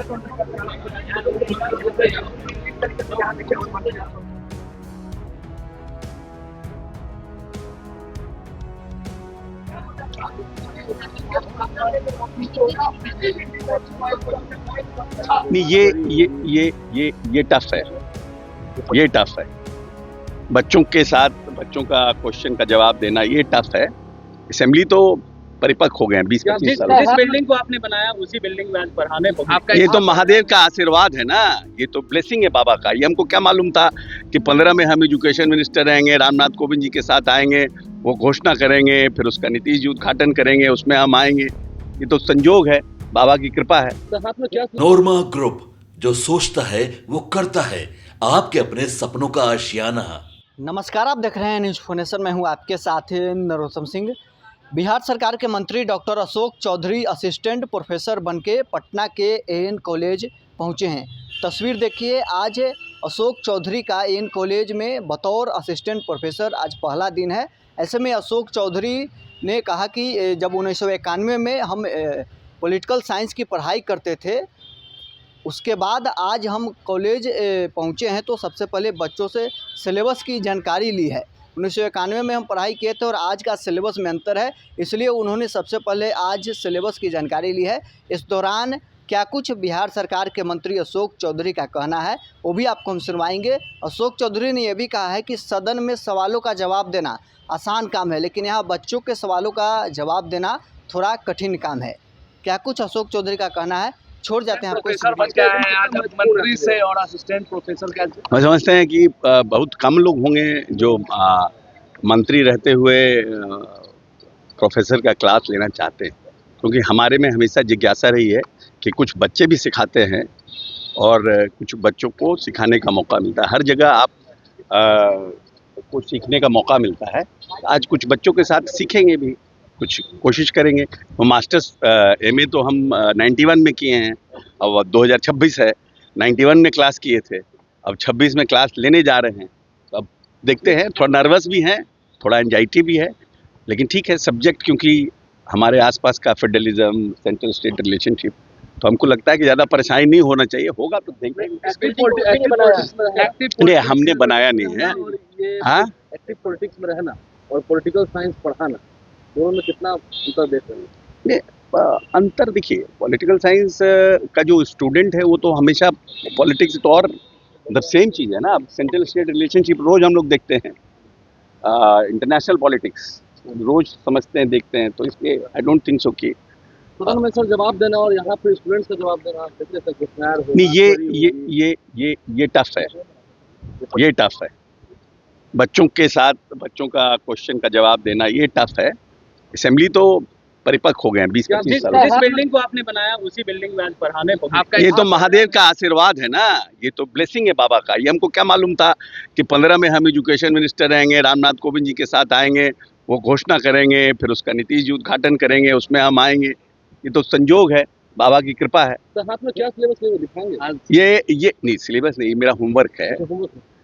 नहीं, ये टफ है, ये टफ है। बच्चों के साथ बच्चों का क्वेश्चन का जवाब देना ये टफ है। असेंबली तो परिपक्व हो गए हैं 20-25 साल। जिस बिल्डिंग को आपने बनाया उसी बिल्डिंग में आज पढ़ाने आपका ये तो महादेव का आशीर्वाद है ना, ये तो ब्लेसिंग है बाबा का। ये हमको क्या मालूम था कि 15 में हम एजुकेशन मिनिस्टर रहेंगे, रामनाथ कोविंद जी के साथ आएंगे, वो घोषणा करेंगे, फिर उसका नीतीश जी उद्घाटन करेंगे, उसमें हम आएंगे। ये तो संजोग है, बाबा की कृपा है। नोरमा ग्रुप, जो सोचता है वो करता है। आपके अपने सपनों का आशियाना। नमस्कार, आप देख रहे हैं न्यूज़ फोनेशन। मैं हूं आपके साथ नरोत्तम सिंह। बिहार सरकार के मंत्री doctor Ashok Chaudhary assistant professor बनके पटना के एएन कॉलेज पहुंचे हैं। तस्वीर देखिए, आज अशोक चौधरी का एएन कॉलेज में बतौर असिस्टेंट प्रोफेसर आज पहला दिन है। ऐसे में अशोक चौधरी ने कहा कि जब 1991 में हम पॉलिटिकल साइंस की पढ़ाई करते थे, उसके बाद आज हम कॉलेज पहुँचे हैं, तो सबसे पहले बच्चों से सिलेबस की जानकारी ली है। 1991 में हम पढ़ाई किए थे और आज का सिलेबस में अंतर है, इसलिए उन्होंने सबसे पहले आज सिलेबस की जानकारी ली है। इस दौरान क्या कुछ बिहार सरकार के मंत्री अशोक चौधरी का कहना है, वो भी आपको हम सुनवाएंगे। अशोक चौधरी ने यह भी कहा है कि सदन में सवालों का जवाब देना आसान काम है, लेकिन यहाँ बच्चों के सवालों का जवाब देना थोड़ा कठिन काम है। क्या कुछ अशोक चौधरी का कहना है, छोड़ जाते हैं आपको। मंत्री से और असिस्टेंट प्रोफेसर का हम समझते हैं कि बहुत कम लोग होंगे जो मंत्री रहते हुए प्रोफेसर का क्लास लेना चाहते हैं, क्योंकि हमारे में हमेशा जिज्ञासा रही है कि कुछ बच्चे भी सिखाते हैं और कुछ बच्चों को सिखाने का मौका मिलता है। हर जगह आप को सीखने का मौका मिलता है। आज कुछ बच्चों के साथ सीखेंगे भी, कुछ कोशिश करेंगे। वो मास्टर्स एमए तो हम 91 में किए हैं, अब 2026 है। 91 में क्लास किए थे, अब 26 में क्लास लेने जा रहे हैं। तो अब देखते हैं, थोड़ा नर्वस भी हैं, थोड़ा एंजाइटी भी है, लेकिन ठीक है। सब्जेक्ट क्योंकि हमारे आसपास का फेडरलिज्म, सेंट्रल स्टेट रिलेशनशिप, तो हमको लगता है कि ज़्यादा परेशानी नहीं होना चाहिए। होगा तो देखेंगे। नहीं, हमने बनाया नहीं है। हाँ, एक्टिव पॉलिटिक्स में रहना और पॉलिटिकल साइंस पढ़ाना, दोनों में कितना अंतर देख रहे हैं? नहीं, अंतर देखिए, पॉलिटिकल साइंस का जो स्टूडेंट है वो तो हमेशा पॉलिटिक्स तो और द सेम चीज़ है ना। सेंट्रल स्टेट रिलेशनशिप रोज़ हम लोग देखते हैं, इंटरनेशनल पॉलिटिक्स रोज़ समझते हैं, देखते हैं, तो इसलिए आई डोंट थिंक सो कि सदन में सर जवाब देना और यहाँ पर स्टूडेंट्स का जवाब देना कैसे नहीं, ये टफ है, ये टफ है। बच्चों के साथ बच्चों का क्वेश्चन का जवाब देना ये टफ है। असेंबली तो परिपक्व हो गए हैं 20-25 साल। जिस बिल्डिंग को आपने बनाया उसी बिल्डिंग में आज पढ़ाने आपका ये तो महादेव का आशीर्वाद है ना, ये तो ब्लेसिंग है बाबा का। ये हमको क्या मालूम था कि 15 में हम एजुकेशन मिनिस्टर रहेंगे, रामनाथ कोविंद जी के साथ आएंगे, वो घोषणा करेंगे, फिर उसका नीतीश जी उद्घाटन करेंगे, उसमें हम आएंगे। ये तो संजोग है, बाबा की कृपा है। तो हाथ में क्या सिलेबस है वो दिखाएंगे? ये नहीं, सिलेबस नहीं, मेरा होमवर्क है।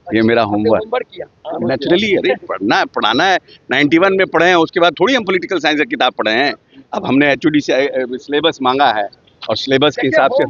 ये मेरा होमवर्क किया नेचुरली। अरे पढ़ना है, पढ़ाना है। 91 में पढ़े हैं, उसके बाद थोड़ी हम पॉलिटिकल साइंस की किताब पढ़े हैं। अब हमने HOD से सिलेबस मांगा है और सिलेबस के हिसाब से